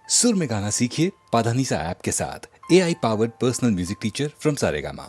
सुर में गाना सीखिए पाधानीसा ऐप के साथ। AI powered personal music teacher from Saregama.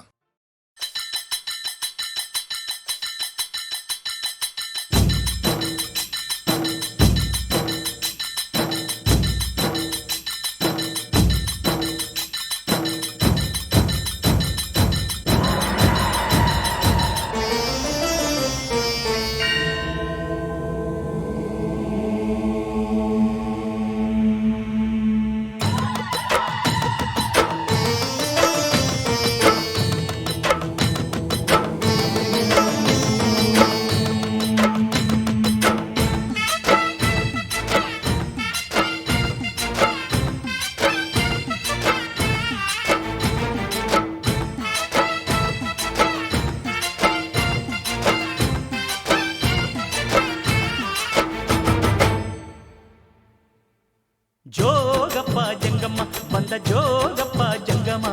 ಜೋಗಪ್ಪ ಜಂಗಮ್ಮ ಬಂದ ಜೋಗಪ್ಪ ಜಂಗಮ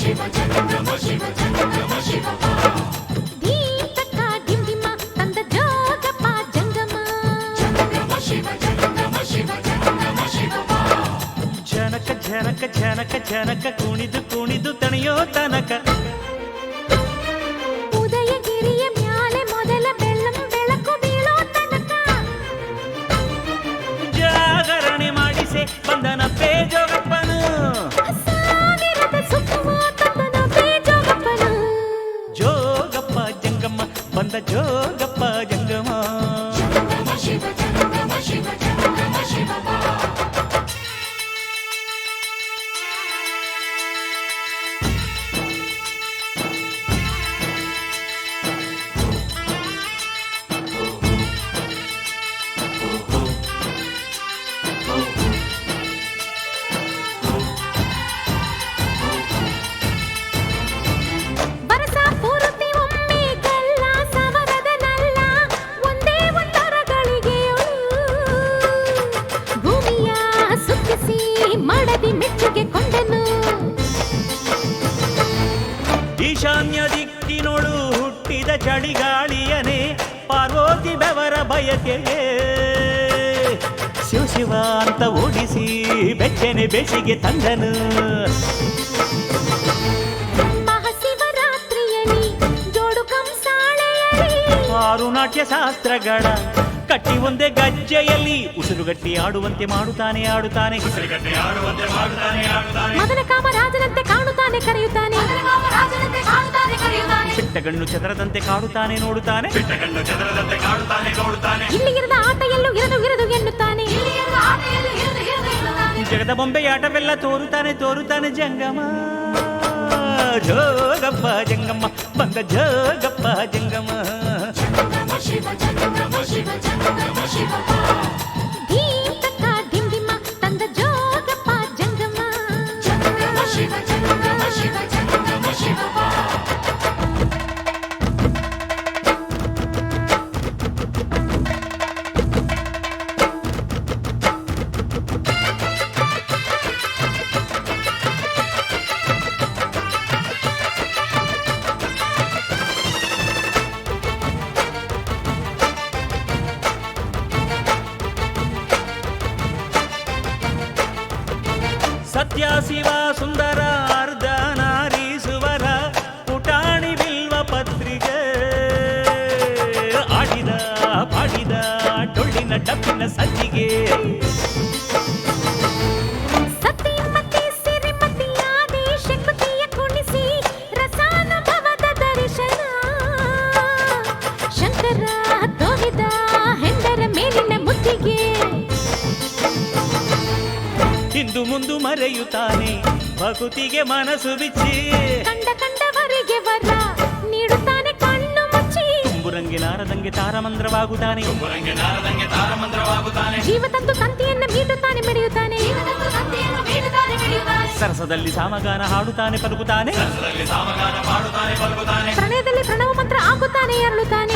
ಶಿವ ಜಂಗಮ ಶಿವ ಜಂಗಮ ಶಿವ ದೀಪಕ ಡಿಂಡಿಮ ತಂದ ಜೋಗಪ್ಪ ಜಂಗಮ ಶಿವ ಜಂಗಮ ಶಿವ ಜಂಗಮ ಶಿವ ಜನಕ ಜನಕ ಜನಕ ಜನಕ ಕುಣಿದು ಕುಣಿದು ತಣಿಯೋ ತನಕ ಉದಯಗಿರಿಯ ಮ್ಯಾಲೆ ಮೊದಲ ಬೆಳ್ಳಂ ಬೆಳಕು ಬೀಳೋ ತನಕ ಜಾಗರಣೆ ಮಾಡಿಸೆ ಬಂದನ ಪೇ ಜೋಗಪ್ಪನು ಸಾವಿರದ ಸುತ್ತುವ ತಂದನ ಪೇ ಜೋಗಪ್ಪನು ಜೋಗಪ್ಪ ಜಂಗಮ್ಮ ಬಂದ ಜೋಗಪ್ಪ ಜಂಗಮ ಶಿವ ಜಂಗಮ ಶಿವ ಜಂಗಮ ಶಿವ ಬರಸ ಪೂರ್ತಿ ಒಮ್ಮೆ ಗಲ್ಲ ಸವರದ ನಲ್ಲ ಒಂದೇ ಒಂದರಗಳಿಗೆಯಳು ಭೂಮಿಯ ಸುತ್ತಿಸಿ ಮಡದಿ ಮೆಚ್ಚುಗೆ ಕೊಂಡನು ಈಶಾನ್ಯ ದಿಕ್ಕಿನೊಳು ಹುಟ್ಟಿದ ಚಳಿಗಾಳಿಯನೇ ಪಾರ್ವತಿ ಬೆವರ ಬಯಕೆಗೆ ಶಿವ ಶಿವ ಅಂತ ಓಡಿಸಿ ಬೆಚ್ಚನೆ ಬೇಸಿಗೆ ತಂದನು ಮಹಾಶಿವರಾತ್ರಿಯಲ್ಲಿ ಜೋಡು ಕಂಸಾಳೆಯಲಿ ಆರು ನಾಟ್ಯ ಶಾಸ್ತ್ರಗಳ ಕಟ್ಟಿ ಒಂದೇ ಗಜ್ಜೆಯಲ್ಲಿ ಉಸಿರುಗಟ್ಟಿ ಆಡುವಂತೆ ಮಾಡುತ್ತಾನೆ ಆಡುತ್ತಾನೆ ಮದನ ಕಾಮರಾಜನಂತೆ ಕಾಣುತ್ತಾನೆ ಕರೆಯುತ್ತಾನೆ ಬಿಟ್ಟಗಣ್ಣು ಚದರದಂತೆ ಕಾಡುತ್ತಾನೆ ನೋಡುತ್ತಾನೆ ಇಲ್ಲಿ ಇರದ ಆಟ ಎಲ್ಲೂ ಇರದು ಇರದು ಎನ್ನುತ್ತಾನೆ ಜಗದ ಬೊಂಬೆಯಾಟವೆಲ್ಲ ತೋರುತ್ತಾನೆ ತೋರುತ್ತಾನೆ ಜಂಗಮ ಜೋಗಪ್ಪ ಜಂಗಮ್ಮ ಬಂದ ಜೋಗಪ್ಪ ಜಂಗಮ ಶಿವ ಜಂಗಮ ಶಿವ ಜಂಗಮ ಶಿವ ದೀಪಕ ಡಿಂಡಿಮ ತಂದ ಜೋಗಪ್ಪ ಜಂಗಮ ಶಿವ ಜಂಗಮ ಶಿವ ಜಂಗಮ ಶಿವ ಸತ್ಯ ಶಿವ ಸುಂದರ ಅರ್ಧ ನಾರೀಸುವರ ಪುಟಾಣಿ ಬಿಲ್ವ ಪತ್ರಿಕೆ ಆಡಿದ ಪಾಡಿದ ಡೊಳ್ಳಿನ ಡಬ್ಬಿನ ಸಜ್ಜಿಗೆ ಸತಿಮತಿ ಸಿರಿಮತಿ ಆದಿ ಶಕುತಿಯ ಕುಣಿಸಿ ರಸಾನುಭವದ ದರ್ಶನ ಶಂಕರ ತೋರಿದ ಹೆಂಡರ ಮೇಲಿನ ಮುತ್ತಿಗೆ ಹಿಂದು ಮುಂದು ಮರೆಯುತ್ತಾನೆ ಭಕುತಿಗೆ ಮನಸ್ಸು ಬಿಚ್ಚಿ ಕಂಡ ಕಂಡವರಿಗೆ ವರ ನೀಡುತ್ತಾನೆ ಕಣ್ಣು ಮುಚ್ಚಿ ತುಂಬುರಂಗೆ ತಾರಮಂದ್ರವಾಗುತ್ತಾನೆ ಜೀವ ತಂದು ತಂತಿಯನ್ನ ಮೀಟುತ್ತಾನೆ ಮೆರೆಯುತ್ತಾನೆ ಸರಸದಲ್ಲಿ ಸಾಮಗಾನ ಹಾಡುತ್ತಾನೆ ಪಲುಕುತ್ತಾನೆ ಪ್ರಣಯದಲ್ಲಿ ಪ್ರಣವ ಮಂತ್ರ ಆಗುತ್ತಾನೆ ಅರಳುತ್ತಾನೆ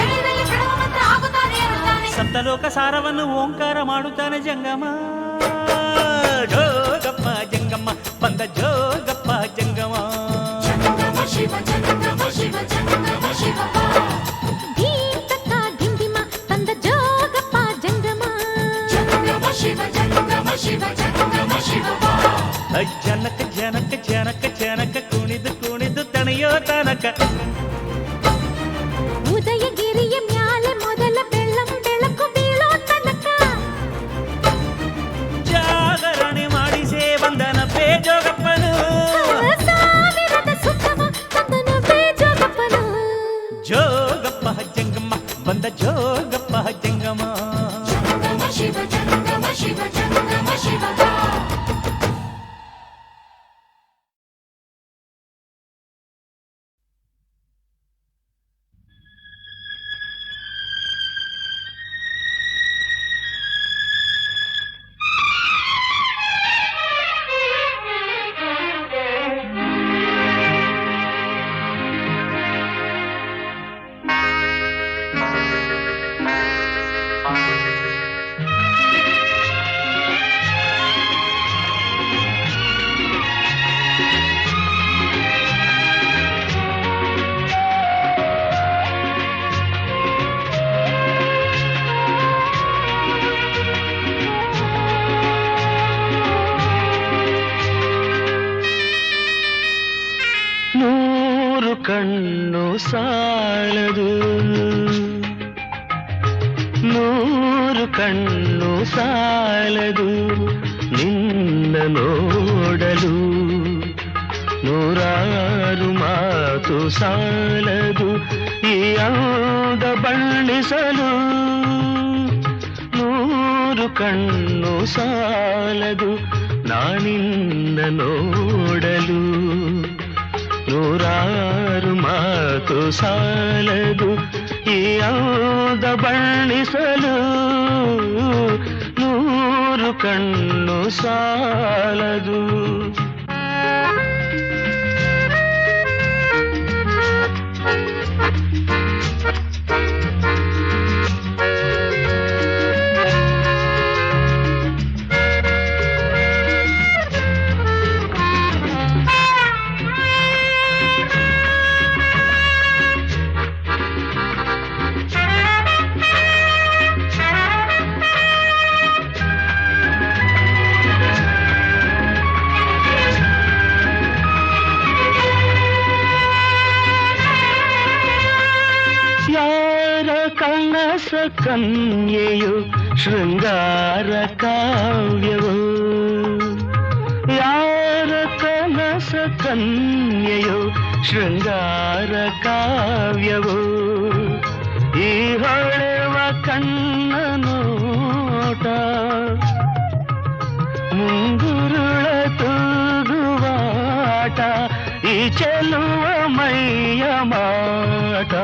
ಸಪ್ತಲೋಕ ಸಾರವನ್ನು ಓಂಕಾರ ಮಾಡುತ್ತಾನೆ ಜಂಗಮ ಜೋಗಪ್ಪ ಜಂಗಮ ಬಂದ ಜೋಗಪ್ಪ ಜಂಗಮ ಶಿವ ಜಂಗಮ ಶಿವ ಜಂಗಮ ಶಿವ ದೀಪಕ ಡಿಂಡಿಮ ತಂದ ಜೋಗಪ್ಪ ಜಂಗಮ ಶಿವ ಜಂಗಮ ಶಿವ ಜನಕ ಜನಕ ಜನಕ ಜನಕ ಕುಣಿದು ಕುಣಿದು ತಣಿಯೋ ತನಕ ಉದಯಗಿರಿಯ ಮ್ಯಾಲೆ ಮೊದಲ ಬೆಳ್ಳಂ ಬೆಳಕು ಬೀಳೋ ತನಕ ಜಾಗರಣೆ ಮಾಡಿಸೇ ವಂದನ ಬೇಜೋಗಪ್ಪನು ಸಾವಿರದ ಸುತ್ತಮ ತಂದನ ಬೇಜೋಗಪ್ಪನು ಜೋಗಪ್ಪ ಜಂಗಮ್ಮ ಬಂದ ಜೋಗಪ್ಪ ಜಂಗಮ ಕಣ್ಣು ಸಾಲದು ನೂರು ಕಣ್ಣು ಸಾಲದು ನಿನ್ನ ನೋಡಲು ನೂರಾರು ಮಾತು ಸಾಲದು ಈ ಅಂದ ಬಣ್ಣಿಸಲು ನೂರು ಕಣ್ಣು ಸಾಲದು ನಾನಿನ್ನ ನೋಡಲು ನೂರಾರು ಮಾತು ಸಾಲದು ಈ ಅಂದ ಬಣ್ಣಿಸಲು ನೂರು ಕಣ್ಣು ಸಾಲದು ಕನಸ ಕನ್ಯೆಯು ಶೃಂಗಾರ ಕಾವ್ಯವು ಯಾರ ಕನಸ ಕನ್ಯೆಯು ಶೃಂಗಾರ ಕಾವ್ಯವು ಈ ಹೊಳೆವ ಕಣ್ಣ ನೋಟ ಮುಂಗುರುಳ ತೂಗುವಾಟ ಈ ಚೆಲುವ ಮೈಯ ಮಾಟ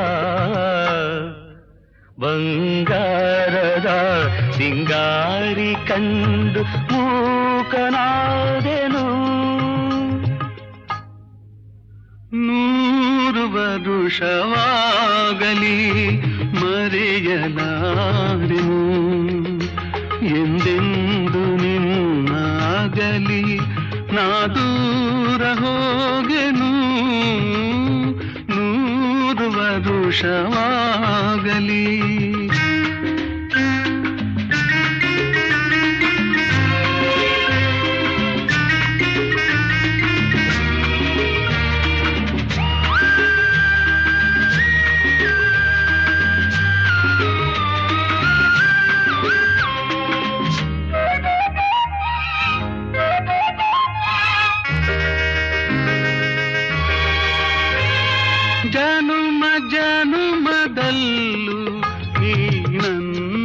ಬಂಗಾರದ ಸಿಂಗಾರಿ ಕಂಡು ಮೂಕನಾದೆನು ನೂರು ವರುಷವಾಗಲಿ ಮರೆಯಲಾರೆನು ಎಂದೆಂದು ನಿನ್ನಾಗಲಿ ನಾ ದೂರ ಹೋಗೆನು ನೂರು ವರುಷವಾಗಲಿ ಜನುಮ ಜನುಮದಲ್ಲೂ ನೀ ನನ್ನವಳೇನೆ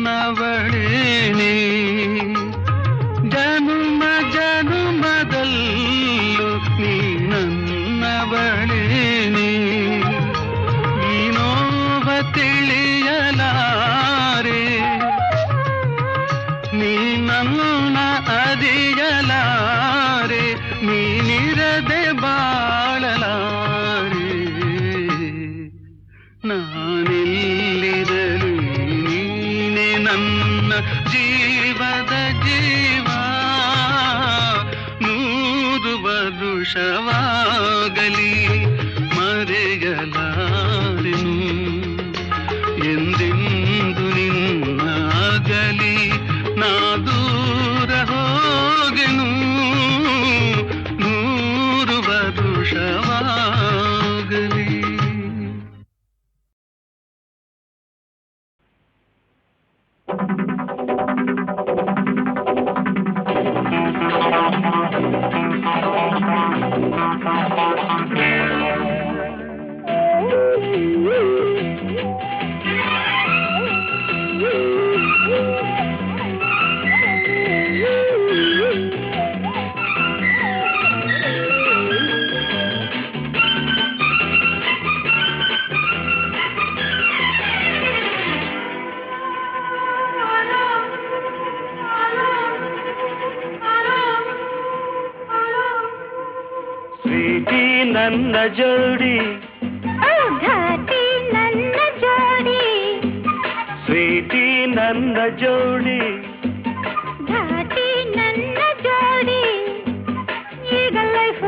ಜನುಮ ಜನುಮದಲ್ಲೂ ನೀ ನನ್ನವಳೇನೆ ಈ ನೋವ ತಿಳಿಯಲಾರೆ ನೀ ನನ್ನ ಅರಿಯಲಾರೆ ನೀನಿರದೆ ಬಾಳಲಾರೆ ನಾನೆಲ್ಲಿರಲು ನೀನೆ ನನ್ನ ಜೀವದ ಜೀವ ನೂರು ವರುಷವಾಗಲಿ ಮರೆಯಲಾರೆನು ಎಂದೆಂದು ನಿನ್ನಾಗಲಿ ನಾ ದೂರ ಹೋಗ ಸ್ವೀಟಿ ನನ್ನ ಜೋಡಿ ಘಾಟಿ ನನ್ನ ಜೋಡಿ ಸ್ವೀಟಿ ನನ್ನ ಜೋಡಿ ಘಾಟಿ ನನ್ನ ಜೋಡಿ ಈಗ ಲೈಫ್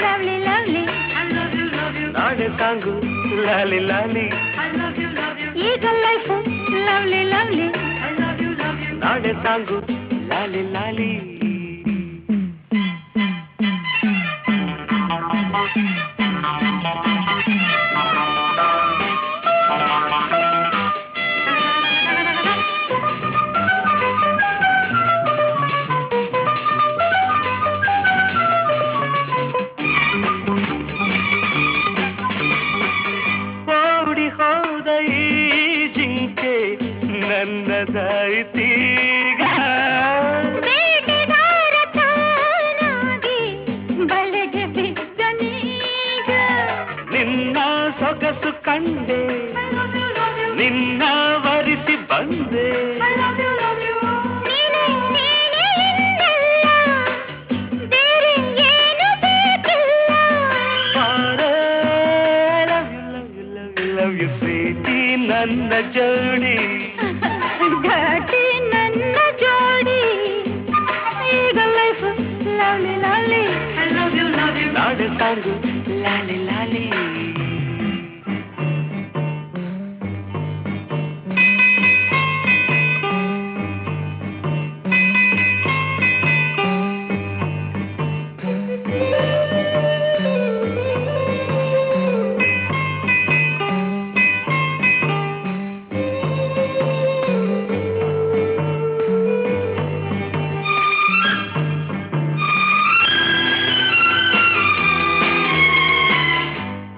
ಲವ್ಲಿ ಲವ್ಲಿ ನಾಳೆ ಸಾಂಗು ಲಾಲಿ ಲಾಲಿ ಈಗ ಲೈಫ್ ಲವ್ಲಿ ಲವ್ಲಿ ನಾಳೆ ಸಾಂಗು ಲಾಲಿ ಲಾಲಿ ಓಡಿ ಹೋದ ಈ ಜಿಂಕೆ ನನ್ನದಾಯ್ತೀಗ ಬೇಟೆಗಾರ ತಾನಾಗಿ ಬಲೆಗೆ ಬಿದ್ದನೀಗ ನಿನ್ನ ಸೊಗಸು ಕಂಡೆ ನಿನ್ನ ವರಿಸಿ ಬಂದೆ ನೀನೇ ನೀನೇ ಎಂದಲ್ಲ ಬೇರೆ ಏನು ಬೇಕಿಲ್ಲ ಲವ್ ಯು ಸ್ವೀಟಿ ನನ್ನ ಜೋಡಿ ಘಾಟಿ ನನ್ನ ಜೋಡಿ ಈಗ ಲೈಫ್ ಲವ್ಲಿ ಲವ್ಲಿ ನಾಳೆ ಸಾಂಗು ಲಾಲಿ ಲಾಲಿ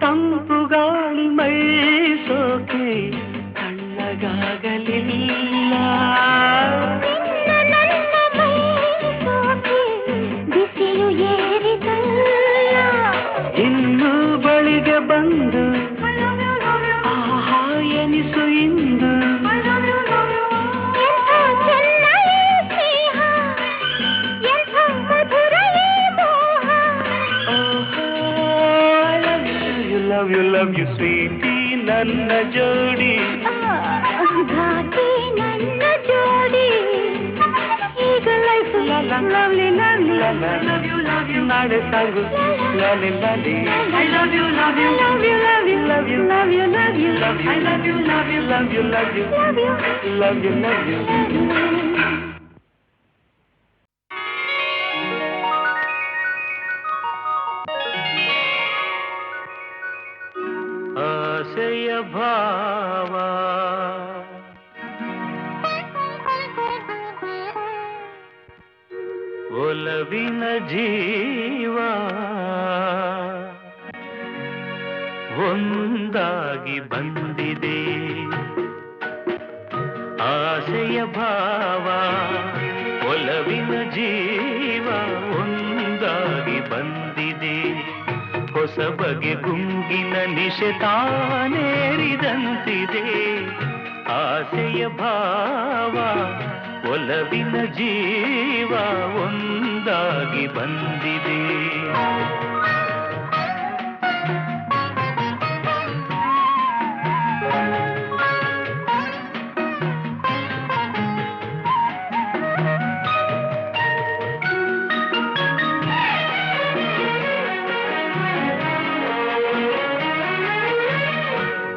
ತಂಪು ಗಾಳಿ ಮೈ ಸೋಕೆ ತಣ್ಣಗಾಗಲಿಲ್ಲ ನಿನ್ನ ನನ್ನ ಮೈ ಸೋಕೆ ಬಿಸಿಲು ಏರಿದಲ್ಲ ಇನ್ನು ಬಳಿಗೆ ಬಂದು ಆಹಾ ಎನಿಸು ಇಂದು ಎಂಥ ಚೆನ್ನ ಈ ಸ್ನೇಹ ಎಂಥ ಮಧುರ ಈ ಮೋಹ ಲವ್ ಯು ಸ್ವೀಟಿ ನನ್ನ ಜೋಡಿ ಘಾಟಿ ನನ್ನ ಜೋಡಿ ಈಗ ಲೈಫ್ ಲವ್ಲಿ ಲವ್ಲಿ ನಾಳೆ ಸಾಂಗು ಲಾಲಿ ಲಾಲಿ love you love you love you love you love you love you love you I love you love you love you love you love you love you love you ಆಸೆಯ ಭಾವ ಒಲವಿನ ಜೀವ ಒಂದಾಗಿ ಬಂದಿದೆ ಆಸೆಯ ಭಾವ ಒಲವಿನ ಜೀವ ಒಂದಾಗಿ ಬಂದಿದೆ ಹೊಸ ಬಗೆ ಗುಂಗಿನ ನಿಶೆ ತಾನೇರಿದಂತಿದೆ ಆಸೆಯ ಭಾವ ಒಲವಿನ ಜೀವ ಒಂದಾಗಿ ಬಂದಿದೆ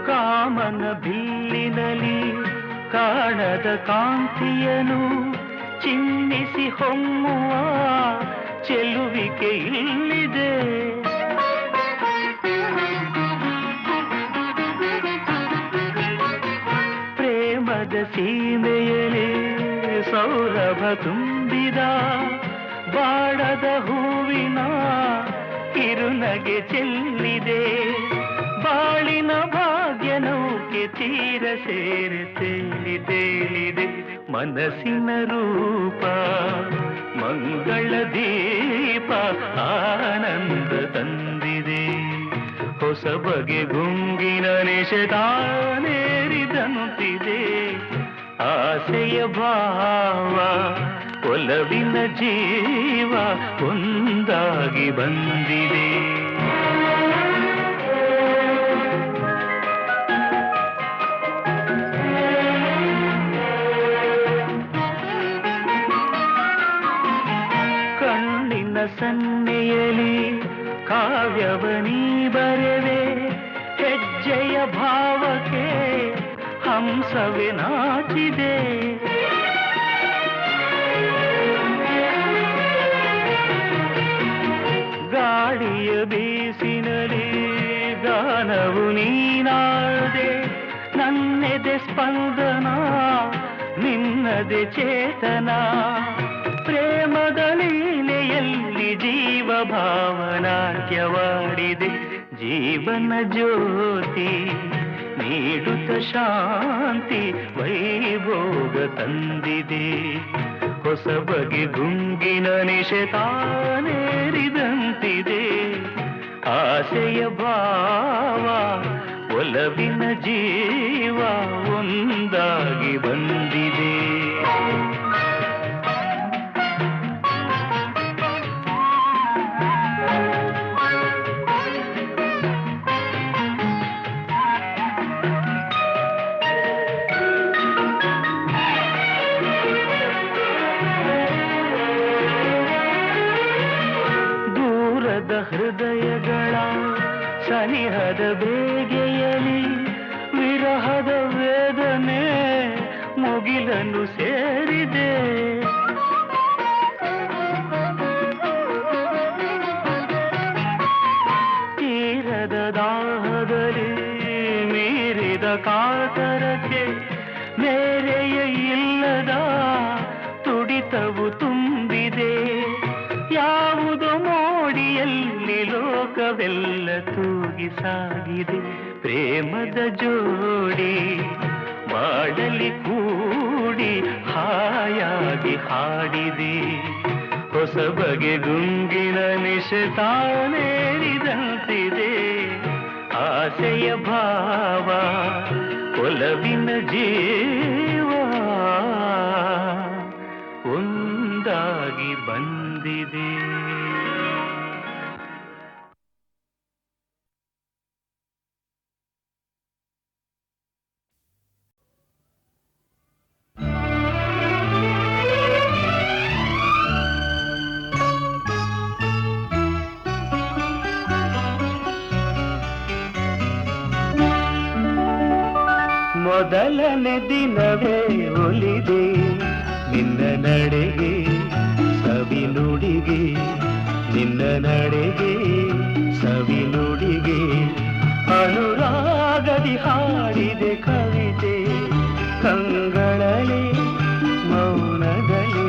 ಕಾಮನ ಬಿಲ್ಲಿನಲಿ ಕಾಣದ ಕಾಂತಿಯನು ಚಿನ್ನಿಸಿ ಹೊಮ್ಮುವ ಚೆಲುವಿಕೆ ಇಲ್ಲಿದೆ ಪ್ರೇಮದ ಸೀಮೆಯಲಿ ಸೌರಭ ತುಂಬಿದ ಬಾಡದ ಹೂವಿನ ಕಿರುನಗೆ ಚೆಲ್ಲಿದೆ ಬಾಳಿನ ಭಾಗ್ಯ ನೌಕೆ ತೀರ ಸೇರಿ ತೇಲಿದೆ ಮನಸ್ಸಿನ ರೂಪ ಮಂಗಳ ದೀಪ ಆನಂದ ತಂದಿದೆ ಹೊಸ ಬಗೆ ಗುಂಗಿನ ನಿಷೇಧಾನೇರಿದಂತಿದೆ ಆಸೆಯ ಭಾವ ಒಲವಿನ ಜೀವ ಒಂದಾಗಿ ಬಂದಿದೆ ಸನ್ನೆಯಲಿ ಕಾವ್ಯವನೀ ಬರೆವೆ ಹೆಜ್ಜೆಯ ಭಾವಕ್ಕೆ ಹಂಸವೇ ನಾಚಿದೆ ಗಾಳಿಯ ಬೀಸಿನಲಿ ಗಾನವು ನೀನಾದೆ ನನ್ನೆದೆ ಸ್ಪಂದನ ನಿನ್ನದೆ ಚೇತನ ಪ್ರೇಮದ ಲೀಲೆಯಲ್ಲಿ ಜೀವ ಭಾವನಾಟ್ಯವಾಡಿದೆ ಜೀವನ ಜ್ಯೋತಿ ನೀಡುತ್ತ ಶಾಂತಿ ವೈಭೋಗ ತಂದಿದೆ ಹೊಸ ಬಗೆ ಗುಂಗಿನ ನಿಶೆತಾನೇರಿದಂತಿದೆ ಆಸೆಯ ಭಾವ ಒಲವಿನ ಜೀವ ಒಂದಾಗಿ ಬಂದಿದೆ ಹೃದಯಗಳ ಸನಿಹದ ಬೇಗೆಯಲಿ ವಿರಹದ ವೇದನೆ ಮುಗಿಲನ್ನು ಸೇರಿದೆ ತೀರದ ದಾಹದಲ್ಲಿ ಮೀರಿದ ಕಾತರಕ್ಕೆ ಮೇರೆಯ ಇಲ್ಲದ ತುಡಿತವು ತುಂಬಿದೆ ಯಾವುದೋ ಮೋಡಿಯಲ್ಲಿ ಲೋಕವೆಲ್ಲ ತೂಗಿ ಸಾಗಿದೆ ಪ್ರೇಮದ ಜೋಡಿ ಮಾಡಲಿ ಕೂಡಿ ಹಾಯಾಗಿ ಹಾಡಿದೆ ಹೊಸ ಬಗೆ ಗುಂಗಿನ ನಿಶೆತಾನೇರಿದಂತಿದೆ ಆಸೆಯ ಭಾವ ಒಲವಿನ ಜೀವ ಒಂದಾಗಿ ಬಂದಿದೆ ಮೊದಲನೇ ದಿನವೇ ಒಲಿದೆ ನಿನ್ನ ನಡೆಗೆ ಸವಿ ನುಡಿಗೆ ನಿನ್ನ ನಡೆಗೆ ಸವಿ ನುಡಿಗೆ ಅನುರಾಗದಿ ಹಾಡಿದೆ ಕವಿತೆ ಕಂಗಳಲೆ ಮೌನಗಳೇ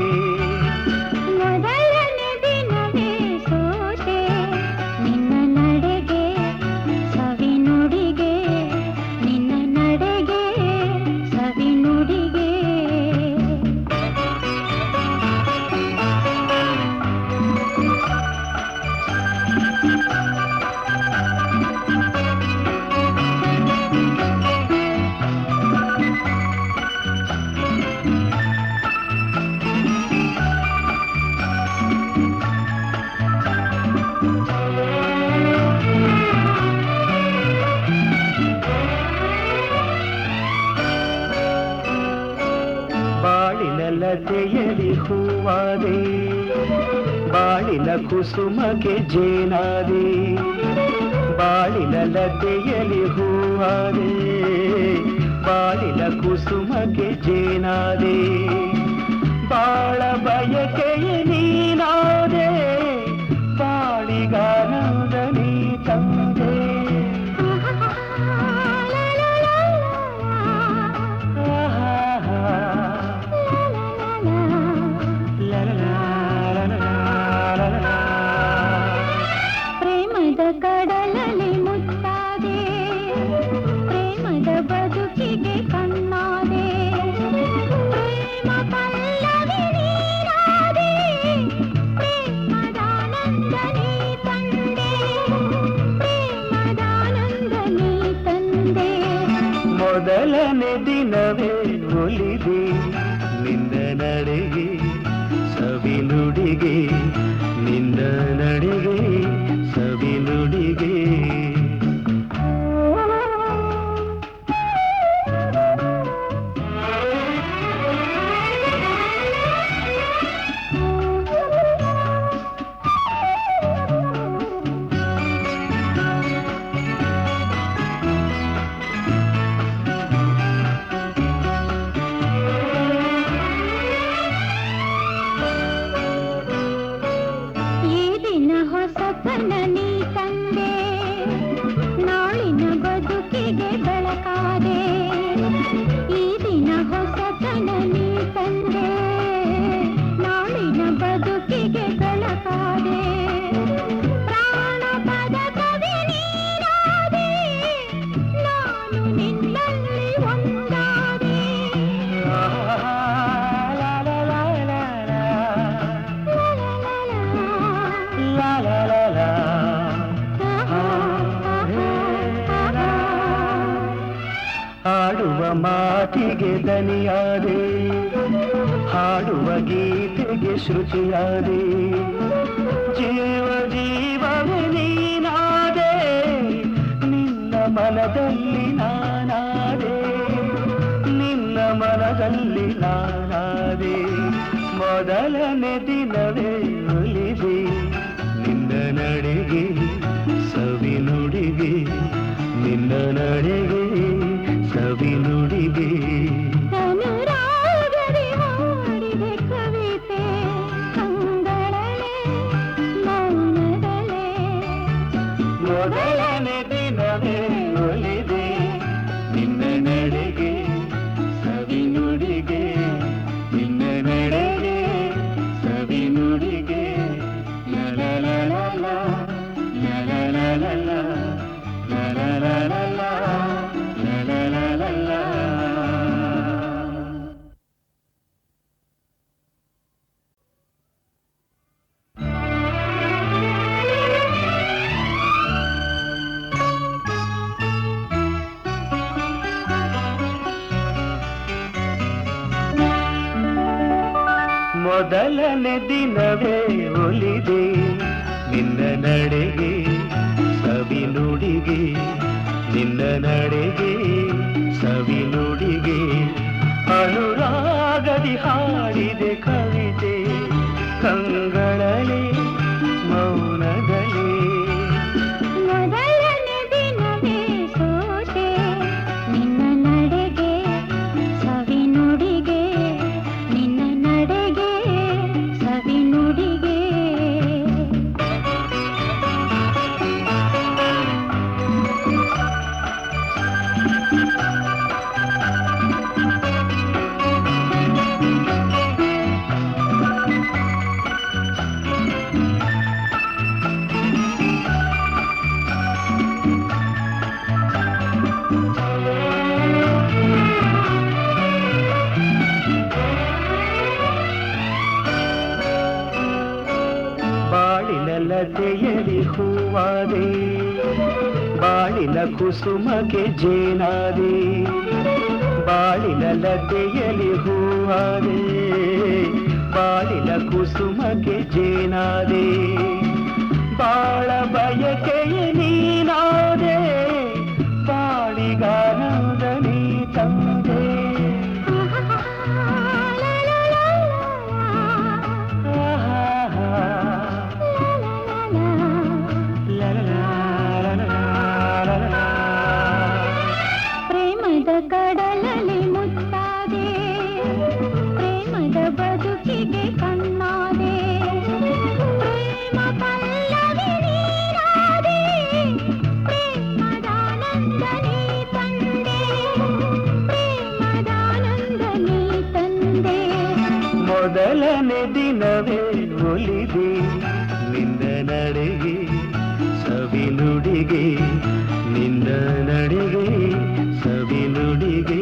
ಮೊದಲನೇ ದಿನವೇ ಸೋತೆ ನಿನ್ನ ನಡೆಗೆ ಸವಿ ನುಡಿಗೆ ನಿನ್ನ ನಡೆಗೆ ಸವಿ ನುಡಿಗೆ ಲತೆಯಲಿ ಹೂವಾದೆ ಬಾಳಿನ ಕುಸುಮಗೆ ಜೇನಾದೆ ಬಾಳಿನ ಲತೆಯಲಿ ಹೂವಾದೆ ಬಾಳಿನ ಕುಸುಮಗೆ ಜೇನಾದೆ ಬಾಳ ಬಯಕೆಯ ನೀನಾದೆ ಬಾಳಿಗಾನದ ನೀ ತಂದೆ ಪ್ರೇಮದ ಕಡಲಲ್ಲಿ ಮುತ್ತಾದೆ ಪ್ರೇಮದ ಬದುಕಿಗೆ ಕಣ್ಣಾದೆ ಪ್ರೇಮ ಪಲ್ಲವಿ ನೀನಾದೆ ಪ್ರೇಮದಾನಂದ ನೀ ತಂದೆ ಪ್ರೇಮದಾನಂದ ನೀ ತಂದೆ ಮೊದಲನೇ ದಿನವೇ ಒಲಿದೆ ನಿನ್ನ ನಡೆಗೆ ಸವಿ ನುಡಿಗೆ ನಿನ್ನ ನಡೆಗೆ ಸವಿ ನುಡಿಗೆ ಹೊಸತನ ನೀ ತಂದೆ ನಾಳಿನ ಬದುಕಿಗೆ ಬೆಳಕಾದೆ ಈ ದಿನ ಹೊಸತನ ನೀ ತಂದೆ ನಾಳಿನ ಬದುಕಿಗೆ ಬೆಳಕಾದೆ ಪ್ರಾಣ ಪದ ಕವಿ ನೀನಾದೆ ನಾನು ನಿನ್ನಲ್ಲಿ ಒಂದಾದೆ ಹಾಡುವ ಮಾತಿಗೆ ದನಿಯಾದೆ ಹಾಡುವ ಗೀತೆಗೆ ಶ್ರುತಿಯಾದೆ ಜೀವ ಜೀವವೇ ನೀನಾದೆ ನಿನ್ನ ಮನದಲ್ಲಿ ನಾನಾದೆ ನಿನ್ನ ಮನದಲ್ಲಿ ನಾನಾದೆ ಮೊದಲನೇ ದಿನವೇ ಒಲಿದೆ ನಿನ್ನ ನಡೆಗೆ ಸವಿ ನುಡಿಗೆ ನಿನ್ನ ನಡೆಗೆ ಸವಿ ನುಡಿಗೆ ಅನುರಾಗದಿ ಹಾಡಿದೆ ಕವಿತೆ ಕಂಗಳಲೆ ಮೌನದಲೆ ಮೊದಲನೇ ದಿನವೇ ಒಲಿದೆ ನಿನ್ನ ನಡೆಗೆ ಸವಿ ನುಡಿಗೆ ನಿನ್ನ ನಡೆಗೆ ಸವಿ ನುಡಿಗೆ ಲಲಲಲಲ ಲಲಲಲಲ ಲಲಲಲಲ ಲಲಲಲಲ. ಮೊದಲನೇ ದಿನವೇ ಒಲಿದೆ ನಿನ್ನ ನಡೆಗೆ ಸವಿ ನುಡಿಗೆ ನಿನ್ನ ನಡೆಗೆ ಸವಿ ನುಡಿಗೆ ಅನುರಾಗದಿ ಹಾಡಿದೆ ಕವಿತೆ ಕಂಗಳಲೆ ಮೌನದಲೆ ಮೊದಲನೇ ದಿನವೇ ಸೋತೆ ನಿನ್ನ ನಡೆಗೆ ಸವಿ ನುಡಿಗೆ ನಿನ್ನ ನಡೆಗೆ ಸವಿ ನುಡಿಗೆ ಬಾಳಿನ ಲತೆಯಲಿ ಹೂವಾದೆ ಬಾಳಿನ ಕುಸುಮಗೆ ಜೇನಾದೆ ಬಾಳಿನ ಲತೆಯಲಿ ಹೂವಾದೆ ಬಾಳಿನ ಕುಸುಮಗೆ ಜೇನಾದೆ ಬಾಳ ಬಯಕೆಯ ನೀನಾದೆ ಬಾಳಿಗಾನಂದ ನೀ ತಂದೆ ಪ್ರೇಮದ ಕಡಲಲ್ಲಿ ಮುತ್ತಾದೆ ಪ್ರೇಮದ ಬದುಕಿಗೆ ಕಣ್ಣಾದೆ ಪ್ರೇಮ ಪಲ್ಲವಿ ನೀನಾದೆ ಪ್ರೇಮದಾನಂದ ನೀ ತಂದೆ ಪ್ರೇಮದಾನಂದ ನೀ ತಂದೆ ಮೊದಲನೇ ದಿನವೇ ಒಲಿದೆ ನಿನ್ನ ನಡೆಗೆ ಸವಿ ನುಡಿಗೆ ನಿನ್ನ ನಡೆಗೆ ಸವಿ ನುಡಿಗೆ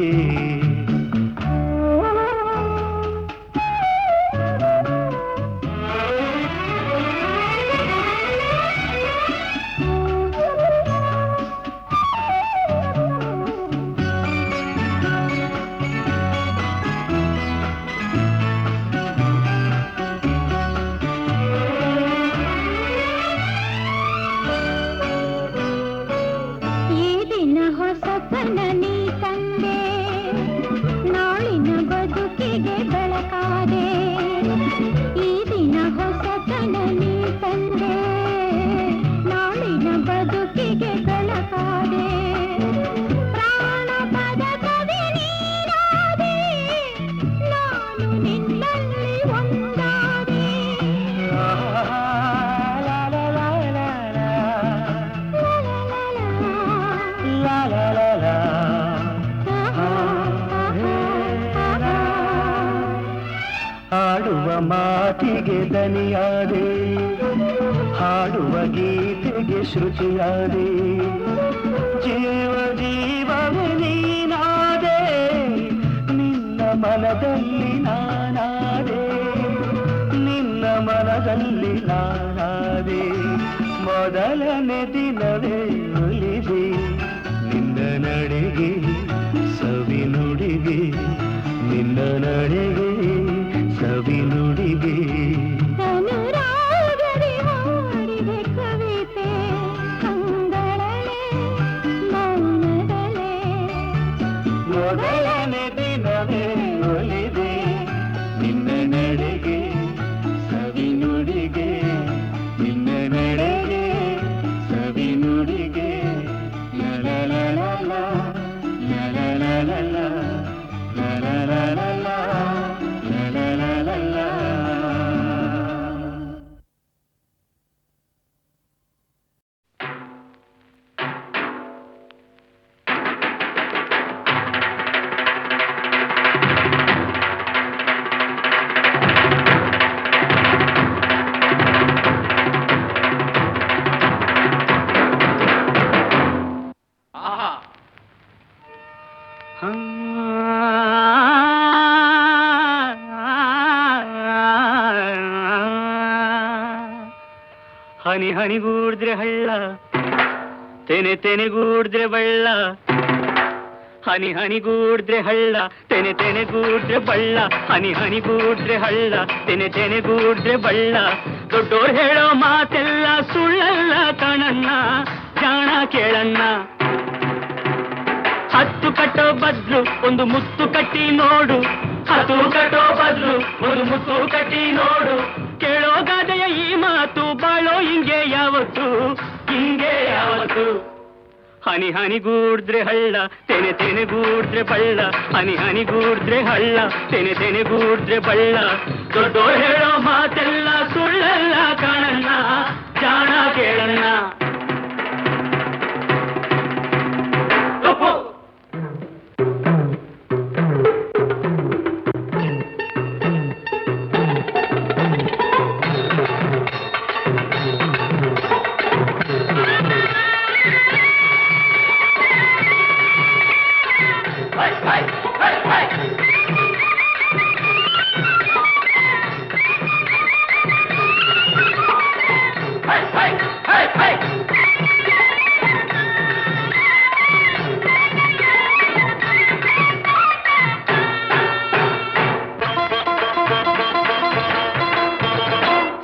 ಈ ದಿನ ಹೊಸ ಮಲ್ಲಿಗೆ ಶ್ರುತಿಯಾದೆ ಜೀವ ಜೀವವೇ ನೀನಾದೆ ನಿನ್ನ ಮನದಲ್ಲಿ ನಾನಾದೆ ನಿನ್ನ ಮನದಲ್ಲಿ ನಾನಾದೆ ಮೊದಲನೇ ದಿನವೇ ಒಲಿದೆ ನಿನ್ನ ನಡೆಗೆ ಸವಿ ನುಡಿಗೆ ನಿನ್ನ ನಡೆಗೆ ಸವಿ ನುಡಿಗೆ ಅನುರಾಗದಿ ಹಾಡಿದೆ ಕವಿತೆ ಕಂಗಳಲೆ ಮೌನದಲೆ ಮೊದಲನೇ ದಿನವೇ ಒಲಿದೆ ನಿನ್ನ ನಡೆಗೆ ಸವಿ ನುಡಿಗೆ ನಿನ್ನ ನಡೆಗೆ ಸವಿ ನುಡಿಗೆ ಲಲಲಲಲ ಲಲಲಲಲ ಲಲಲಲಲ ಲಲಲಲಲ. ಹನಿ ಹನಿಗೂಡಿದ್ರೆ ಹಳ್ಳ ತೆನೆ ತೆನೆಗೂಡಿದ್ರೆ ಬಳ್ಳ ಹನಿ ಹನಿಗೂಡಿದ್ರೆ ಹಳ್ಳ ತೆನೆ ತೆನೆಗೂಡಿದ್ರೆ ಬಳ್ಳ ಹನಿ ಹನಿಗೂಡಿದ್ರೆ ಹಳ್ಳ ತೆನೆ ತೆನೆಗೂಡಿದ್ರೆ ಬಳ್ಳ ದೊಡ್ಡೋರು ಹೇಳೋ ಮಾತೆಲ್ಲ ಸುಳ್ಳಲ್ಲ ಕಣಣ್ಣ ಜಾಣ ಕೇಳಣ್ಣ ಹತ್ತು ಕಟ್ಟೋ ಬದ್ಲು ಒಂದು ಮುತ್ತು ಕಟ್ಟಿ ನೋಡು ಹತ್ತು ಕಟ್ಟೋ ಬದ್ಲು ಒಂದು ಮುತ್ತು ಕಟ್ಟಿ ನೋಡು ಕೇಳೋ ಗಾದೆಯ ಈ ಮಾತು ಬಾಳೋ ಹಿಂಗೆ ಯಾವತ್ತು ಹಿಂಗೆ ಯಾವತ್ತು ಹನಿ ಹನಿಗೂಡಿದ್ರೆ ಹಳ್ಳ ತೆನೆ ತೆನೆಗೂಡಿದ್ರೆ ಬಳ್ಳ ಹನಿ ಹನಿಗೂಡಿದ್ರೆ ಹಳ್ಳ ತೆನೆ ತೆನೆಗೂಡಿದ್ರೆ ಬಳ್ಳ ದೊಡ್ಡೋರು ಹೇಳೋ ಮಾತೆಲ್ಲ ಸುಳ್ಳಲ್ಲ ಕಾಣಣ್ಣ ಜಾಣ ಕೇಳಣ್ಣ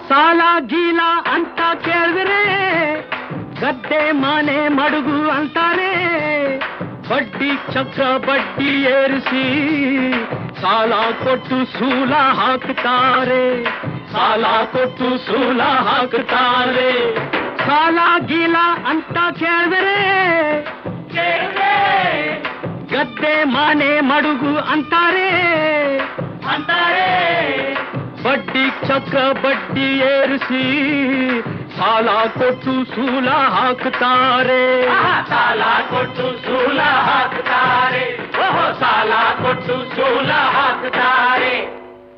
ಸಾಲ ಗೀಲ ಅಂತ ಕೇಳಿದ್ರೆ ಗದ್ದೆ ಮನೆ ಮಡುಗು ಅಂತಾರೆ ಬಡ್ಡಿ ಚಕ್ರ ಬಡ್ಡಿ ಏರಿಸಿ ಸಾಲ ಕೊಟ್ಟು ಸೂಲ ಹಾಕ್ತಾರೆ ಸಾಲ ಕೊಟ್ಟು ಸೂಲ ಹಾಕ್ತಾರೆ ಸಾಲ ಗೀಲ ಅಂತ ಕೇಳಿದ್ರೆ ಗದ್ದೆ ಮನೆ ಮಡುಗು ಅಂತಾರೆ ಅಂತಾರೆ ಬಡ್ಡಿ ಚಕ್ರ ಬಡ್ಡಿ ಏರಿಸಿ ಸಾಲ ಕೊಟ್ಟು ಸೂಲ ಹಾಕ್ತಾರೆ ಸಾಲ ಕೊಟ್ಟು ಸೂಲ ಹಾಕ್ತಾರೆ ಸಾಲ ಕೊಟ್ಟು ಸೂಲ ಹಾಕ್ತಾರೆ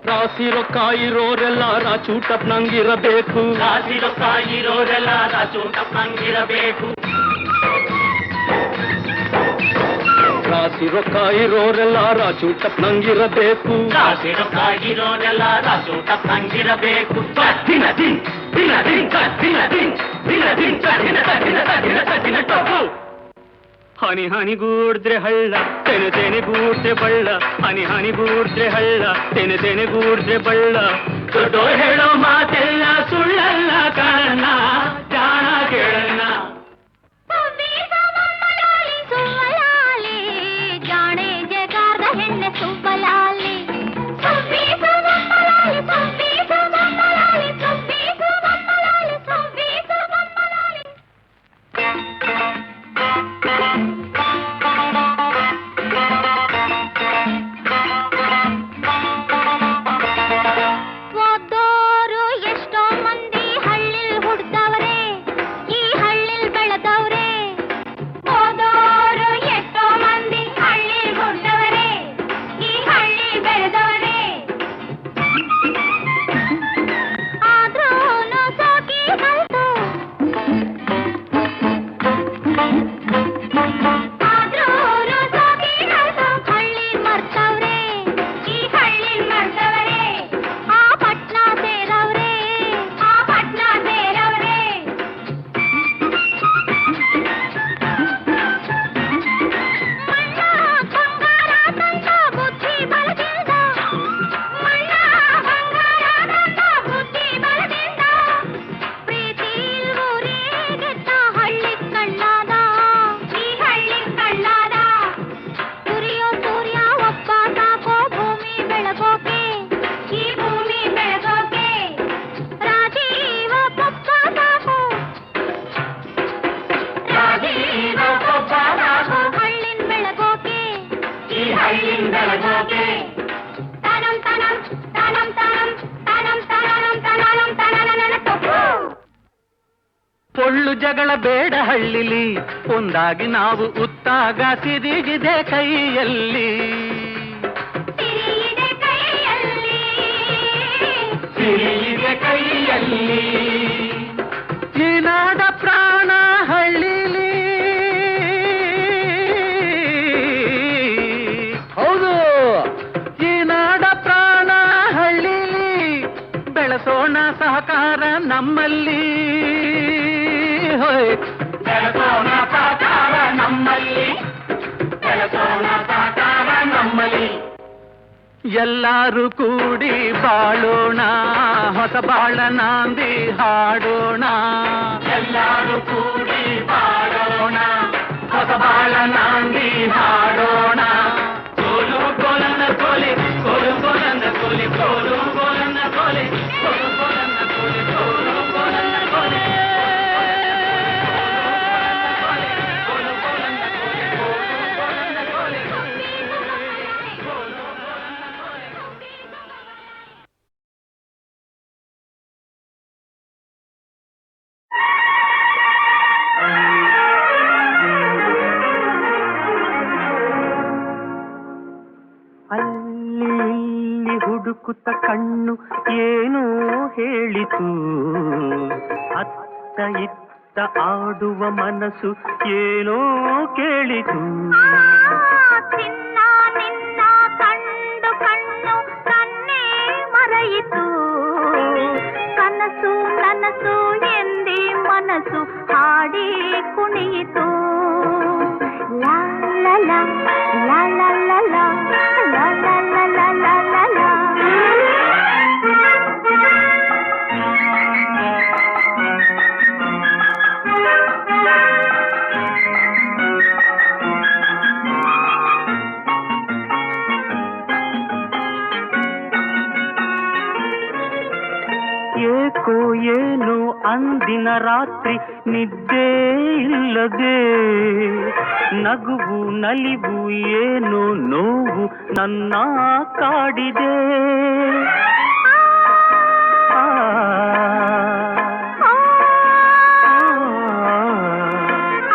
ರಾಶಿ ರೊಕ್ಕ ಇರೋರೆಲ್ಲ ರಾಚೂಟಪ್ನಂಗಿರಬೇಕು ರಾಶಿ ರೊಕ್ಕ ಇರೋರೆಲ್ಲ ರಾಚೂಟಪ್ನಂಗಿರಬೇಕು ರಾಶಿ ರೊಕ್ಕ ಇರೋರೆಲ್ಲ ರಾಚೂಟಪ್ನಂಗಿರಬೇಕು ರಾಶಿ ರೊಕ್ಕ ಇರೋರೆಲ್ಲ ರಾಚೂಟಪ್ನಂಗಿರಬೇಕು ದಿನ ದಿನ ದಿನ ದಿನ ದಿನ ದಿನ ದಿನ ದಿನ ದಿನ ದಿನ ದಿನ ದಿನ ಟೊಪ್ಪು ಹನಿ ಹನಿಗೂಡಿದ್ರೆ ಹಳ್ಳ ತೆನೆ ತೆನೆಗೂಡಿದ್ರೆ ಬಳ್ಳ ಹನಿ ಹನಿಗೂಡಿದ್ರೆ ಹಳ್ಳ ತೆನೆ ತೆನೆಗೂಡಿದ್ರೆ ಬಳ್ಳ ದೊಡ್ಡೋರು ಹೇಳೋ ಮಾತೆಲ್ಲ ಸುಳ್ಳಲ್ಲ ಕಾರಣ ಜಾಣ ಕೇಳಣ್ಣ ಜಾಣೆ ಜಗಾರ್ದ ಹೆಣ್ಣೆ ಸುಬ್ಬಲಾಲಿ ಓದೋರು ಎಷ್ಟೋ ಮಂದಿ ಹಳ್ಳ ಪೊಳ್ಳು ಜಗಳ ಬೇಡ ಹಳ್ಳಿಲಿ, ಒಂದಾಗಿ ನಾವು ಉತ್ತಾಗ ಸಿರಿಗಿದೆ ಕೈಯಲ್ಲಿ, ಸಿರಿಗಿದೆ ಕೈಯಲ್ಲಿ. ಈ ನಾಡ ಪ್ರಾಣ ಹಳ್ಳಿಲಿ, ಹೌದು ಈ ನಾಡ ಪ್ರಾಣ ಹಳ್ಳಿಲಿ, ಬೆಳೆಸೋಣ ಸಹಕಾರ ನಮ್ಮಲ್ಲಿ, ಬೆಳೆಸೋಣ ಸಹಕಾರ ನಮ್ಮಲ್ಲಿ, ಬೆಳೆಸೋಣ ಸಹಕಾರ ನಮ್ಮಲ್ಲಿ. ಎಲ್ಲರೂ ಕೂಡಿ ಬಾಳೋಣ, ಹೊಸ ಬಾಳ ನಾಂದಿ ಹಾಡೋಣ. ಎಲ್ಲರೂ ಕೂಡಿ ಬಾಳೋಣ, ಹೊಸ ಬಾಳ ನಾಂದಿ ಹಾಡೋಣ. ಕೋಲು ಕೋಲನ್ನ ಕೋಲಿ, ಕೋಲು ಕೋಲನ್ನ ಕೋಲಿ, ಕೋಲು ಕೋಲನ್ನ ಕೋಲಿ, ಕೋಲು ಕೋಲನ್ನ ಕೋಲಿ, ಕೋಲು ಕೋಲನ್ನ ಕೋಲಿ. ಅಲ್ಲಿ ಇಲ್ಲಿ ಹುಡುಕುತ್ತ ಕಣ್ಣು ಏನೋ ಹೇಳಿತು, ಅತ್ತ ಇತ್ತ ಆಡುವ ಮನಸ್ಸು ಏನೋ ಕೇಳಿತು. ಚಿನ್ನ ನಿನ್ನ ಕಂಡು ಕಣ್ಣು ಕಣ್ಣೇ ಮರೆಯಿತು, ಕನಸು ನನಸು ಎಂದಿ ಮನಸ್ಸು ಹಾಡಿ ಕುಣಿಯಿತು. ಲಾ ಲಾ ಲಾ ಲಾ ಲಾ ಲಾ ಲಾ ಲಾ ಲಾ ಲಾ ಲಾ ಲಾ ಲಾ. ಏಕೋ ಏನು ಅಂದಿನ ರಾತ್ರಿ ನಿದ್ದೆ ಇಲ್ಲದೆ, ನಗುವು ನಲಿವು ಏನು ನೋವು ನನ್ನ ಕಾಡಿದೆ.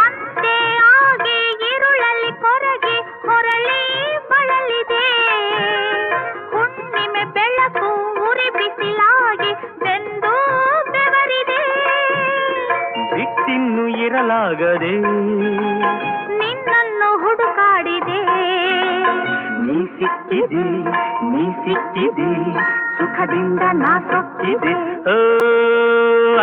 ಅಂತೆ ಆಗಿ ಇರುಳಲ್ಲಿ ಕೊರಗಿ ಹೊರಳಿ ಬಳಲಿದೆ, ಹುಣ್ಣಿಮೆ ಬೆಳಕು ಉರಿ ಬಿಸಿಲಾಗಿ ಬೆಂದು ಬೆವರಿದೆ. ಬಿಟ್ಟಿನ್ನು ಇರಲಾಗದೆ ನಿನ್ನನ್ನು ಹುಡುಕಾಡಿದೆ, ನೀ ಸಿಕ್ಕಿದೆ, ನೀ ಸಿಕ್ಕಿದೆ, ಸುಖದಿಂದ ನಾ ಸೊಕ್ಕಿದೆ.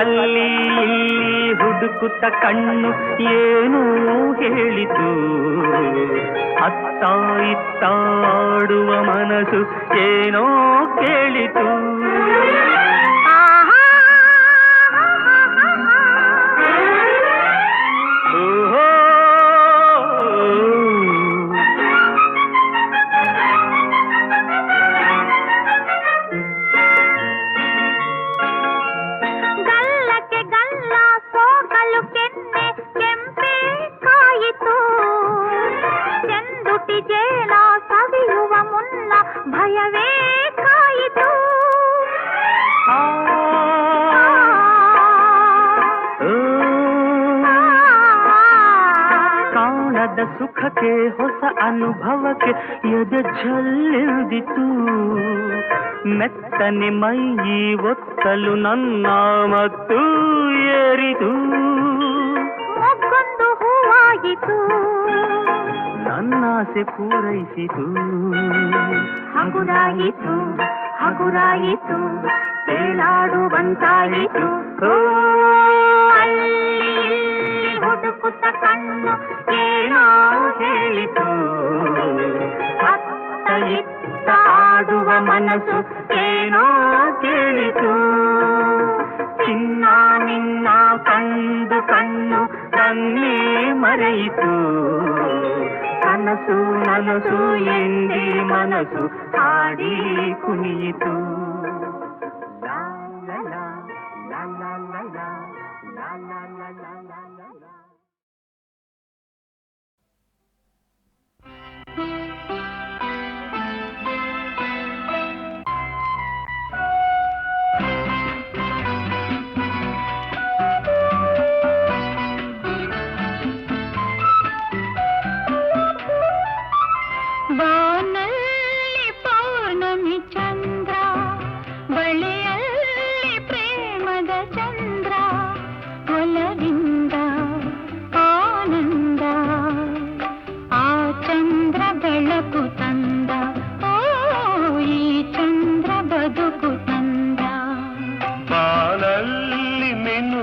ಅಲ್ಲಿ ಇಲ್ಲಿ ಹುಡುಕುತ್ತ ಕಣ್ಣು ಏನೋ ಹೇಳಿತು, ಅತ್ತ ಇತ್ತ ಆಡುವ ಮನಸ್ಸು ಏನೋ ಕೇಳಿತು. ಗಲ್ಲಕ್ಕೆ ಗಲ್ಲ ಸೋಗಲು ಕೆನ್ನೆ ಕೆಂಪೆ ಕಾಯಿತು, ಚೆಂದುಟಿ ಜೇನ ಸವಿಯುವ ಮುನ್ನ ಭಯವೇ ಕಾಯಿತು. ಕಾಣದ ಸುಖಕ್ಕೆ ಹೊಸ ಅನುಭವಕ್ಕೆ ಎದೆ ಝಲ್ಲೆಂದಿತು, ಮೆತ್ತನೆ ಮೈಯಿ ಒತ್ತಲು ನನ್ನ ಮತ್ತು ಏರಿತು. ಮೊಗ್ಗೊಂದು ಹೂವಾಯಿತು, ನನ್ನಾಸೆ ಪೂರೈಸಿತು. ಹಗುರಾಯಿತು ಹಗುರಾಯಿತು, ತೇಲಾಡುವಂತಾಯಿತು. ಅಲ್ಲಿ ಇಲ್ಲಿ ಹುಡುಕುತ್ತ ಕಣ್ಣು ಏನೋ ಹೇಳಿತು, ಅತ್ತ ಇತ್ತ ಆಡುವ ಮನಸ್ಸು ಏನೋ ಕೇಳಿತು. ಚಿನ್ನ ನಿನ್ನ ಕಂಡು ಕಣ್ಣು ಕಣ್ಣೇ ಮರೆಯಿತು, ಕನಸು ನನಸು ಎಂದಿ ಮನಸ್ಸು ಹಾಡಿ ಕುಣಿಯಿತು. ಲಾ ಲಾ ಲಾ ಲಾ ಲಾ ಲಾ ಲಾ ಲಾ ಲಾ ಲಾ ಲಾ ಲಾ ಲಾ.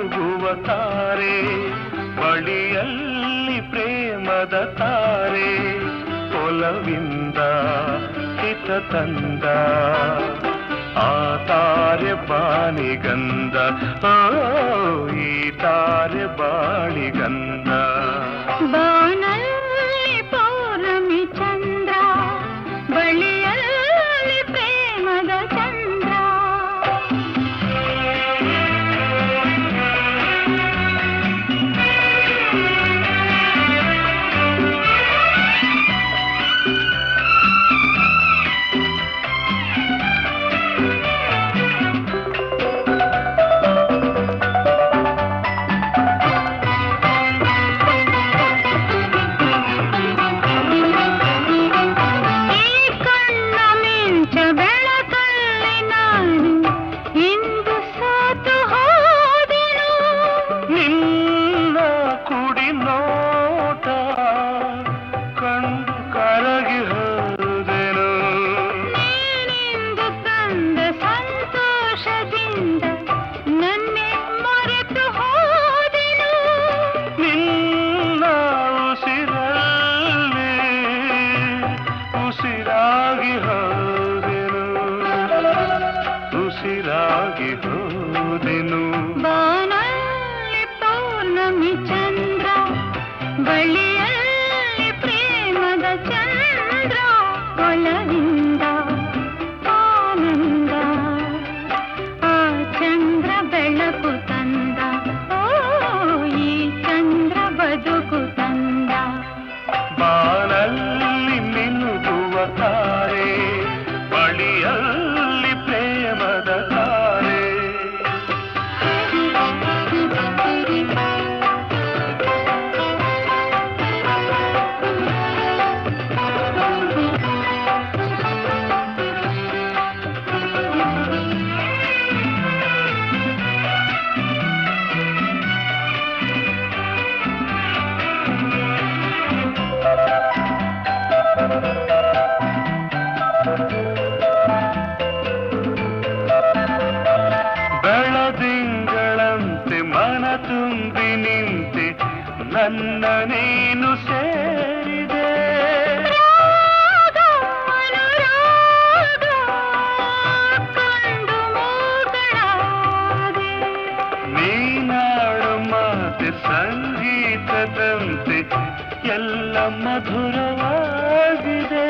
ಮಿನುಗುವ ತಾರೆ ಬಳಿಯಲ್ಲಿ ಪ್ರೇಮದ ತಾರೆ ಒಲವಿಂದ ಹಿತ ತಂದ ಆ ತಾರೆ ಬಾಣಿಗಂಧ ಈ ತಾರೆ ಬಾಳಿಗಂಧ ಬಾನಲ್ಲಿ ಪೌರ್ಣಮಿ ಚಂದ್ರ ಬಳಿಯಲ್ಲಿ ಪ್ರೇಮದ ಚಂದ್ರ ಬಾನಲ್ಲಿ ಪೌರ್ಣಮಿ ಚಂದ್ರ ಬಳಿಯಲ್ಲಿ ಪ್ರೇಮದ ಚಂದ್ರ ಒಲವಿಂದ ಆನಂದ ಆ ಚಂದ್ರ ಬೆಳಕು ತಂದ ಈ ಚಂದ್ರ ಬದುಕು ತಂದ ಬಾನಲ್ಲಿ ಮಿನುಗುವ ತಾರೆ ಬಳಿಯಲ್ಲಿ ಪ್ರೇಮದ ತಾರೆ ಬೆಳದಿಂಗಳಂತೆ ಮನ ತುಂಬಿ ನಿಂತೆ ನನ್ನ ನೀನು ಸೇರಿದೆ ನೀನಾಡು ಮಾತೆ ಸಂಗೀತದಂತೆ ಎಲ್ಲ ಮಧುರವಾಗಿದೆ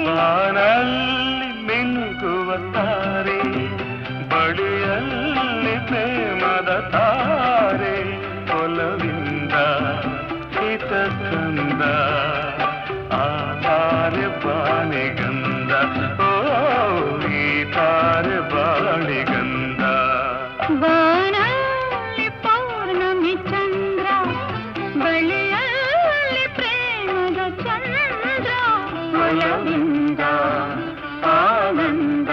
ಬಾನಲ್ಲಿ ಮಿನುಗುವ ತಾರೆ ಬಳಿಯಲ್ಲಿ ಪ್ರೇಮದ ತಾರೆ ಒಲವಿಂದ ಹಿತ ತಂದ ಆ ತಾರೆ ಬಾಣಿಗಂಧ ಈ ತಾರೆ ಬಾಣಿಗಂಧ ಬಾನಲ್ಲಿ ಪೌರ್ಣಮಿ ಚಂದ್ರ ಬಳಿಯಲ್ಲಿ ಪ್ರೇಮದ ಚಂದ್ರ ಒಲವಿಂದ ಆನಂದ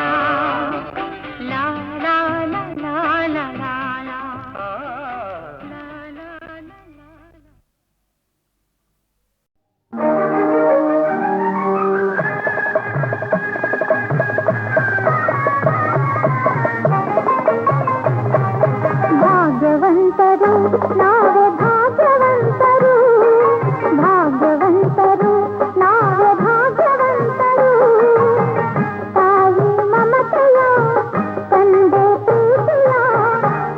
ಲಾ ಲಾ ಲಾ ಲಾ ಲಾ ಲಾ ಲಾ ಲಾ ಲಾ ಲಾ ಲಾ. ಭಾಗ್ಯವಂತರು ನಾವೇ ಭಾಗ್ಯವಂತರು ಭಾಗ್ಯವಂತರು ನಾವೇ ಭಾಗ್ಯವಂತರು ತಾಯಿ ಮಮತೆಯ ತಂದೆ ಪ್ರೀತಿಯ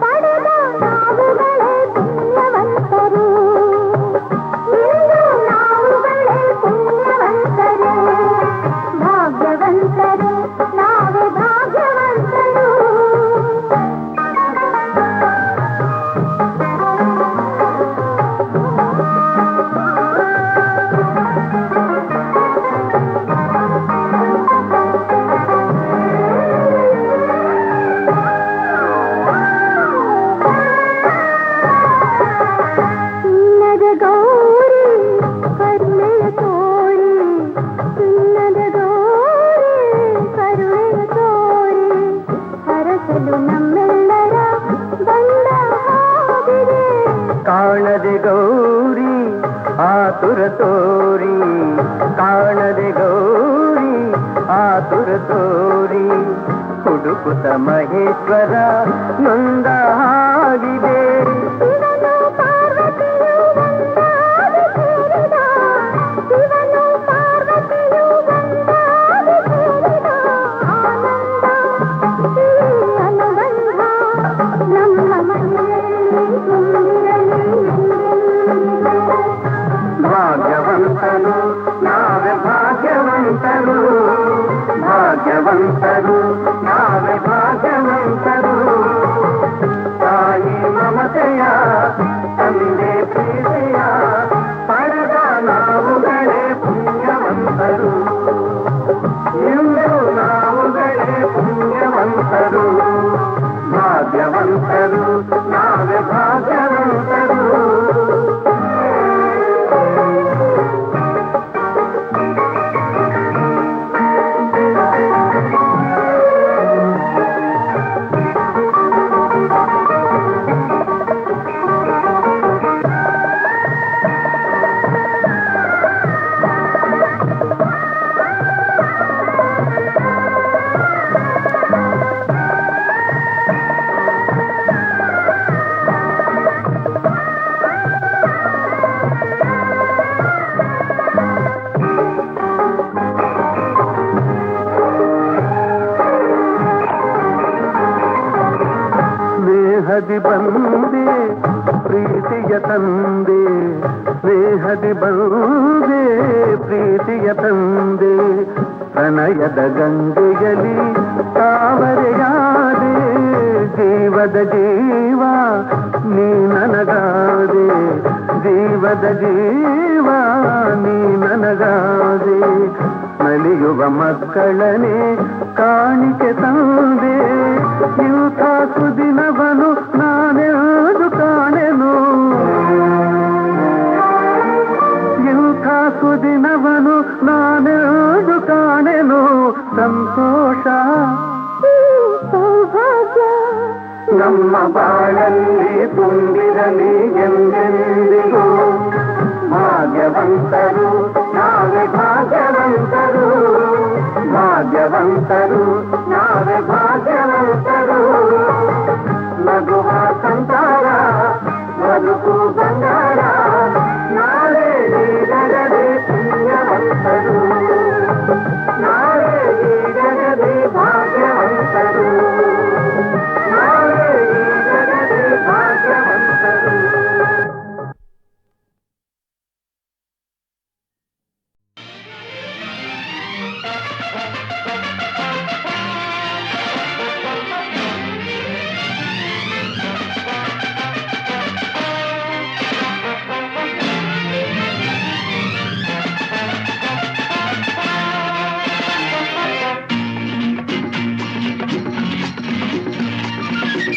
ಪಡೆದ ನಾವುಗಳೇ ಪುಣ್ಯವಂತರು ಇಂದು ನಾವುಗಳೇ ಪುಣ್ಯವಂತರು ಭಾಗ್ಯವಂತರು ನಾವೇ ಭಾಗ್ಯವಂತರು ಕಾಣದೆ ಗೌರಿ ಆತುರ ತೋರಿ ಕಾಣದೆ ಗೌರಿ ಆತುರ ತೋರಿ ಹುಡುಕುತ್ತ ಮಹೇಶ್ವರ ನೊಂದ ಹಾಗಿದೆ. ಭಾಗ್ಯವಂತರು ನಾವೇ ಭಾಗ್ಯವಂತರು ಭಾಗ್ಯವಂತರು ನಾವೇ ಭಾಗ್ಯವಂತರು. ತಾಯಿ ಮಮತೆಯ ತಂದೆ ಪ್ರೀತಿಯ ಪಡೆದ ನಾವುಗಳೇ ಪುಣ್ಯವಂತರು. ಇಂದು ನಾವುಗಳೇ ಪುಣ್ಯವಂತರು ಭಾಗ್ಯವಂತರು ನಾವೇ ಭಾಗ್ಯವಂತರು. ಸ್ನೇಹದಿ ಬಂದೆ ಪ್ರೀತಿಯ ತಂದೆ ಸ್ನೇಹದಿ ಬಂದೆ ಪ್ರೀತಿಯ ತಂದೆ ಪ್ರಣಯದ ಗಂಗೆಯಲ್ಲಿ ತಾವರೆಯಾದೆ ಜೀವದ ಜೀವ ನೀ ನನಗಾದೆ ಜೀವದ ಜೀವ ನೀ ನನಗಾದೆ ನಲಿಯುವ ಮಕ್ಕಳನೆ ಕಾಣಿಕೆ ತಂದೆ ಇಂಥ ಸುದಿನವನು ನಾನೆಂದು ಕಾಣೆನು ಇಂಥ ಸುದಿನವನು ನಾನೆಂದು ಕಾಣೆನು ಸಂತೋಷ ಸೌಭಾಗ್ಯ ನಮ್ಮ ಬಾಳಲ್ಲಿ ತುಂಬಿರಲಿ ಎಂದೆಂದಿಗೂ ಭಾಗ್ಯವಂತರು ನಾವೇ ಭಾಗ್ಯವಂತರು ಭಾಗ್ಯವಂತರು ನಾವೇ ಭಾಗ್ಯವಂತರು. ನಗುವ ಸಂಸಾರ ಬದುಕು ಬಂಗಾರ ನಾವೇ ನೀಡದೆ ಪುಣ್ಯವಂತರು ನಾವೇ ನೀಡದೆ ಭಾಗ್ಯವಂತರು ನಾವೇ ನೀಡದೆ ಭಾಗ್ಯವಂತರು.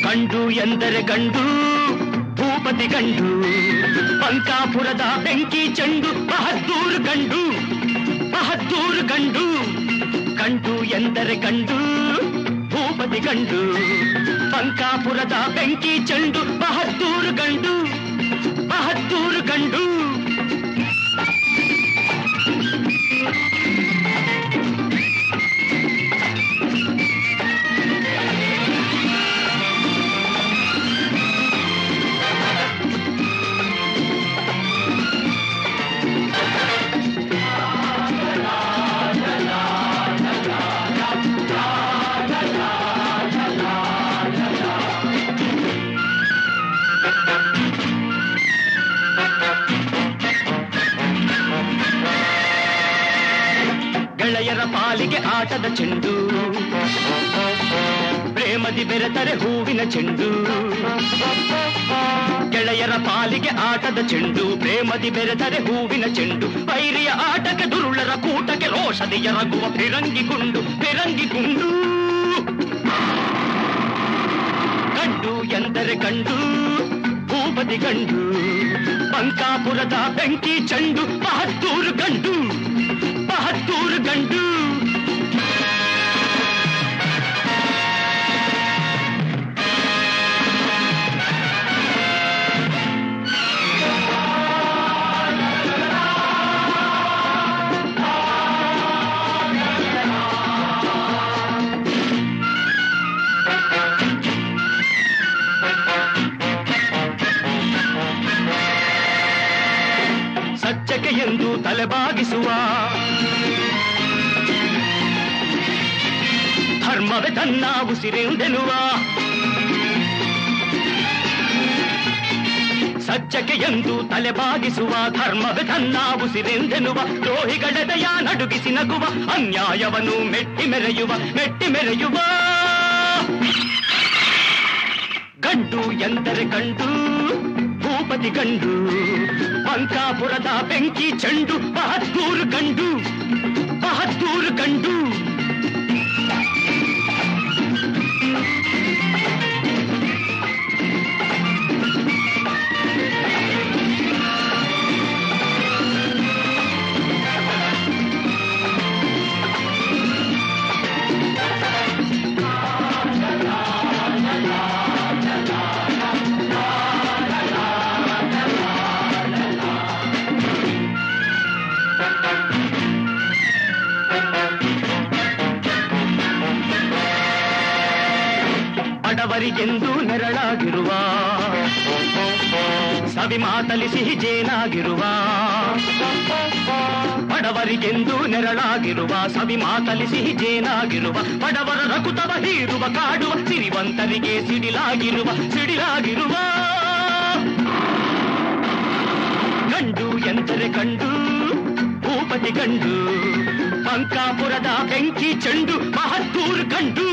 ಗಂಡು ಎಂದರೆ ಗಂಡು ಭೂಪತಿ ಗಂಡು ಬಂಕಾಪುರದ ಬೆಂಕಿ ಚೆಂಡು ಬಹದ್ದೂರು ಗಂಡು ಬಹದ್ದೂರು ಗಂಡು. ಗಂಡು ಎಂದರೆ ಗಂಡು ಭೂಪತಿ ಗಂಡು ಬಂಕಾಪುರದ ಬೆಂಕಿ ಚೆಂಡು ಬಹದ್ದೂರು ಗಂಡು ಬಹದ್ದೂರು ಗಂಡು. ಗೆಳೆಯರ ಪಾಲಿಗೆ ಆಟದ ಚೆಂಡು ಪ್ರೇಮದಿ ಬೆರೆತರೆ ಹೂವಿನ ಚೆಂಡು. ಗೆಳೆಯರ ಪಾಲಿಗೆ ಆಟದ ಚೆಂಡು ಪ್ರೇಮದಿ ಬೆರೆತರೆ ಹೂವಿನ ಚೆಂಡು. ವೈರಿಯ ಆಟಕ್ಕೆ ದುರುಳರ ಕೂಟಕ್ಕೆ ರೋಷದಿ ಎರಗುವ ಫಿರಂಗಿ ಗುಂಡು ಫಿರಂಗಿ ಗುಂಡು. ಗಂಡು ಎಂದರೆ ಗಂಡು ಭೂಪತಿ ಗಂಡು ಬಂಕಾಪುರದ ಬೆಂಕಿ ಚೆಂಡು ಬಹದ್ದೂರು ಗಂಡು ಬಹದ್ದೂರು ಗಂಡು. ಸಜ್ಜಕೆ ಎಂದು ತಲೆಬಾಗಿಸುವ ಧರ್ಮವೇ ತನ್ನ ಉಸಿರೆಂದೆನುವ ಸಜ್ಜಕೆ ಎಂದು ತಲೆಬಾಗಿಸುವ ಧರ್ಮವೇ ತನ್ನ ಉಸಿರೆಂದೆನುವ ದ್ರೋಹಿಗಳೆದೆಯ ನಡುಗಿಸಿ ನಗುವ ಅನ್ಯಾಯವನ್ನು ಮೆಟ್ಟಿ ಮೆರೆಯುವ ಗಂಡು ಎಂದರೆ ಗಂಡು ಭೂಪತಿ ಗಂಡು ಬಂಕಾಪುರದ ಬೆಂಕಿ ಚೆಂಡು ಬಹದ್ದೂರು ಗಂಡು ಬಡವರಿಗೆಂದು ನೆರಳಾಗಿರುವ ಸವಿ ಮಾತಲಿ ಸಿಹಿ ಜೇನಾಗಿರುವ ಬಡವರಿಗೆಂದು ನೆರಳಾಗಿರುವ ಸವಿ ಮಾತಲಿ ಸಿಹಿ ಜೇನಾಗಿರುವ ಬಡವರ ರಕುತವ ಹೀರುವ ಕಾಡುವ ಸಿರಿವಂತರಿಗೆ ಸಿಡಿಲಾಗಿರುವ ಗಂಡು ಎಂದರೆ ಗಂಡು ಭೂಪತಿ ಗಂಡು ಬಂಕಾಪುರದ ಬೆಂಕಿ ಚೆಂಡು ಬಹದ್ದೂರು ಗಂಡು